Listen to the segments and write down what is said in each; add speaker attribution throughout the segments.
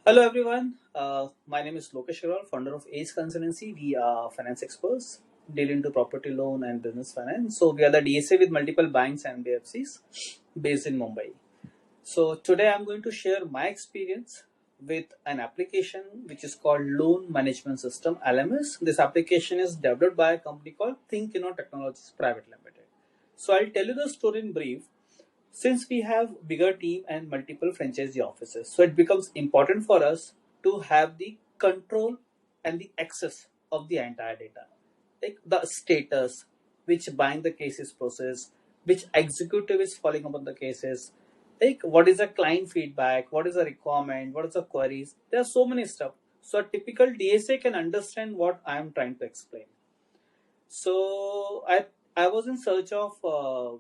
Speaker 1: Hello everyone. My name is Lokesh Agarwal, founder of Ace Consultancy. We are finance experts, deal into property loan and business finance. So we are the DSA with multiple banks and BFCs based in Mumbai. So today I'm going to share my experience with an application which is called Loan Management System (LMS). This application is developed by a company called ThinkInno Technologies Private Limited. So I'll tell you the story in brief. Since we have bigger team and multiple franchisee offices, so it becomes important for us to have the control and the access of the entire data, like the status, which buying the cases process, which executive is following up on the cases, like what is the client feedback, what is the requirement, what is the queries. There are so many stuff. So a typical DSA can understand what I am trying to explain. So I was in search of a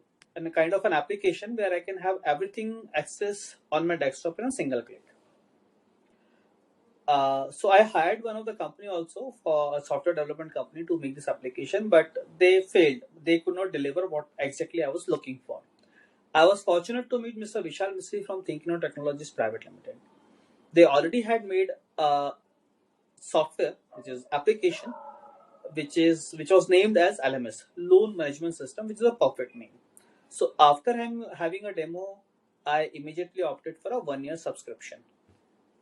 Speaker 1: kind of an application where I can have everything access on my desktop in a single click. So I hired one of the company also for a software development company to make this application, but they failed. They could not deliver what exactly I was looking for. I was fortunate to meet Mr. Vishal Misri from ThinkInno Technologies Private Limited. They already had made a software, which is application, which was named as LMS, Loan Management System, which is a perfect name. So after having a demo, I immediately opted for a 1 year subscription.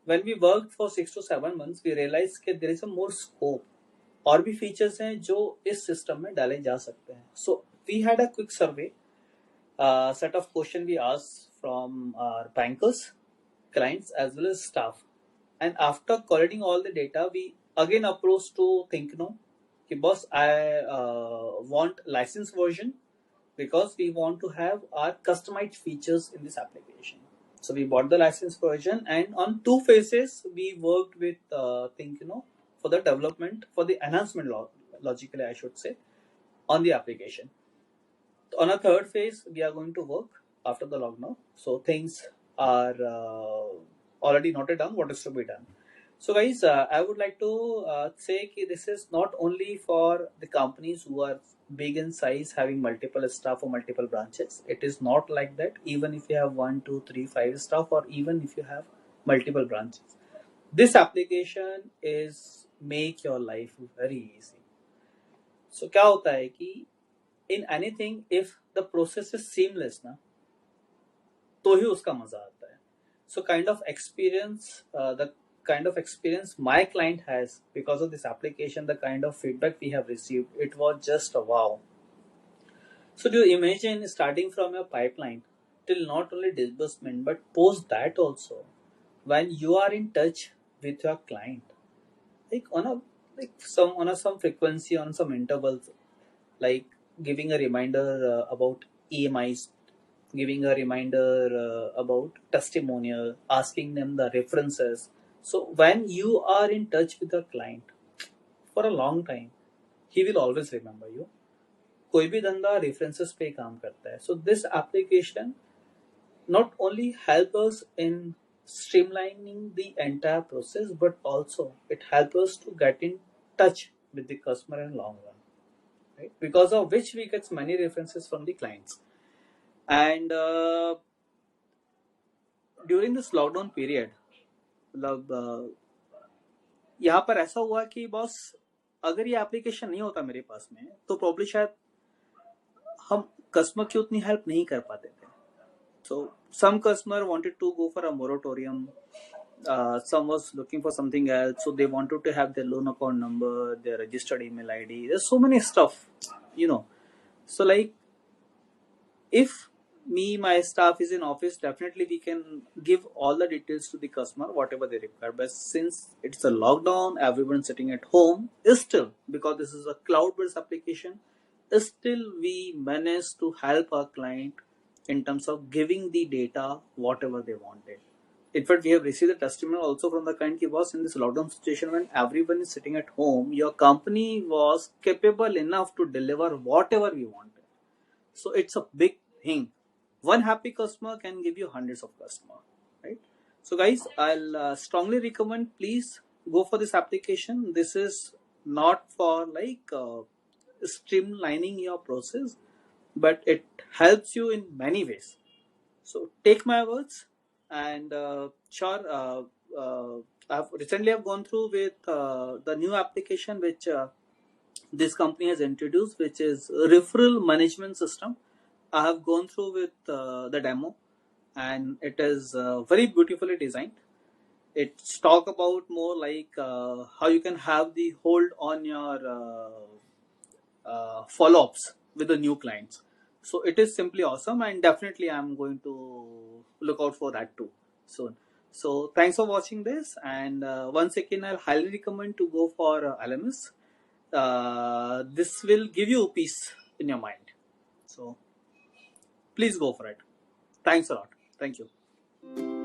Speaker 1: When we worked for 6 to 7 months, we realized that there is a more scope. और भी features हैं जो इस system में डाले जा सकते हैं. So we had a quick survey, set of question we asked from our bankers, clients as well as staff. And after collating all the data, we again approached to ThinkInno. Okay, boss, I want license version because we want to have our customized features in this application. So we bought the license version, and on 2 phases we worked with ThinkInno for the development, for the enhancement logically I should say, on the application. On a third phase, we are going to work after the lockdown. So things are already noted down what is to be done. So guys, I would like to say that this is not only for the companies who are big in size, having multiple staff or multiple branches. It is not like that. Even if you have 1, 2, 3, 5 staff, or even if you have multiple branches, this application is make your life very easy. So क्या होता है कि in anything, if the process is seamless ना, तो ही उसका मजा आता है. So the kind of experience my client has because of this application, the kind of feedback we have received, it was just a wow. So do you imagine starting from your pipeline till not only disbursement but post that also, when you are in touch with your client, like on a some frequency, on some intervals, like giving a reminder about EMIs, giving a reminder about testimonial, asking them the references. So when you are in touch with the client for a long time, he will always remember you. कोई भी धंधा references पे काम करता है. So this application not only help us in streamlining the entire process, but also it helps us to get in touch with the customer in long run. Right? Because of which we get many references from the clients. And during this lockdown period, मतलब यहाँ पर ऐसा हुआ कि boss, अगर ये application नहीं होता मेरे पास में, तो प्रॉब्ली शायद हम कस्टमर की उतनी हेल्प नहीं कर पाते थे. So some customer wanted to go for a moratorium. Some was looking for something else, so they wanted to have their loan account number, their registered email ID. There's so many stuff, you know. So like, if my staff is in office, definitely we can give all the details to the customer, whatever they require. But since it's a lockdown, everyone sitting at home, is still, because this is a cloud-based application, still we manage to help our client in terms of giving the data whatever they wanted. In fact, we have received a testimonial also from the client who was in this lockdown situation when everyone is sitting at home. Your company was capable enough to deliver whatever we wanted. So it's a big thing. One happy customer can give you hundreds of customers, right? So guys, I'll strongly recommend, please go for this application. This is not for like streamlining your process, but it helps you in many ways. So take my words, and sure, I've recently gone through with the new application which this company has introduced, which is referral management system. I have gone through with the demo, and it is very beautifully designed. It's talk about more like how you can have the hold on your follow-ups with the new clients. So it is simply awesome, and definitely I'm going to look out for that too soon. So thanks for watching this, and once again I'll highly recommend to go for LMS. This will give you peace in your mind. So please go for it. Thanks a lot. Thank you.